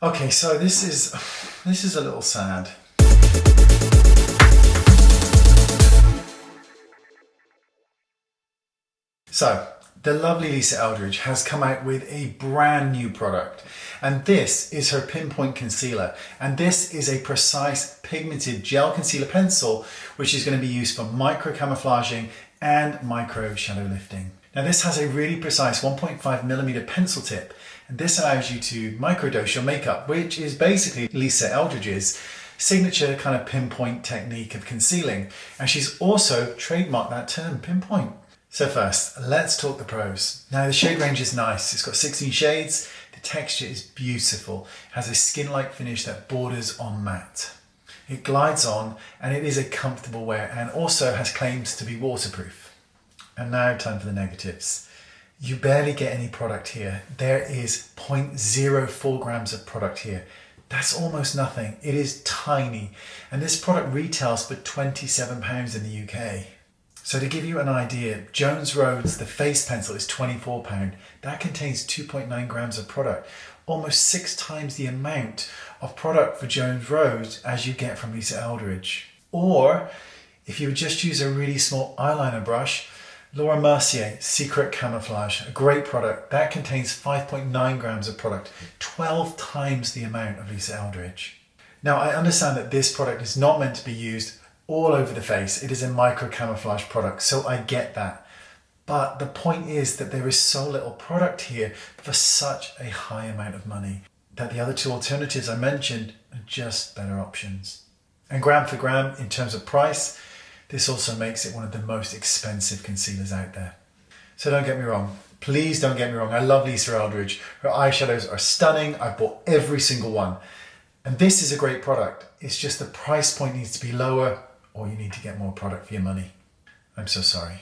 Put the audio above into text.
Okay, so this is a little sad. So, the lovely Lisa Eldridge has come out with a brand new product, and this is her Pinpoint Concealer, and this is a precise pigmented gel concealer pencil which is going to be used for micro camouflaging and micro shadow lifting. Now this has a really precise 1.5mm pencil tip, and this allows you to microdose your makeup, which is basically Lisa Eldridge's signature kind of pinpoint technique of concealing, and she's also trademarked that term, pinpoint. So first, let's talk the pros. Now the shade range is nice. It's got 16 shades. The texture is beautiful. It has a skin-like finish that borders on matte. It glides on and it is a comfortable wear and also has claims to be waterproof. And now time for the negatives. You barely get any product here. There is 0.04 grams of product here. That's almost nothing. It is tiny. And this product retails for £27 in the UK. So to give you an idea, Jones Road's the face pencil is £24. That contains 2.9 grams of product, almost 6 times the amount of product for Jones Road as you get from Lisa Eldridge. Or if you would just use a really small eyeliner brush, Laura Mercier Secret Camouflage, a great product, that contains 5.9 grams of product, 12 times the amount of Lisa Eldridge. Now I understand that this product is not meant to be used all over the face. It is a micro camouflage product, so I get that. But the point is that there is so little product here for such a high amount of money that the other two alternatives I mentioned are just better options. And gram for gram, in terms of price, this also makes it one of the most expensive concealers out there. So don't get me wrong. Please don't get me wrong. I love Lisa Eldridge. Her eyeshadows are stunning. I've bought every single one. And this is a great product. It's just the price point needs to be lower, or you need to get more product for your money. I'm so sorry.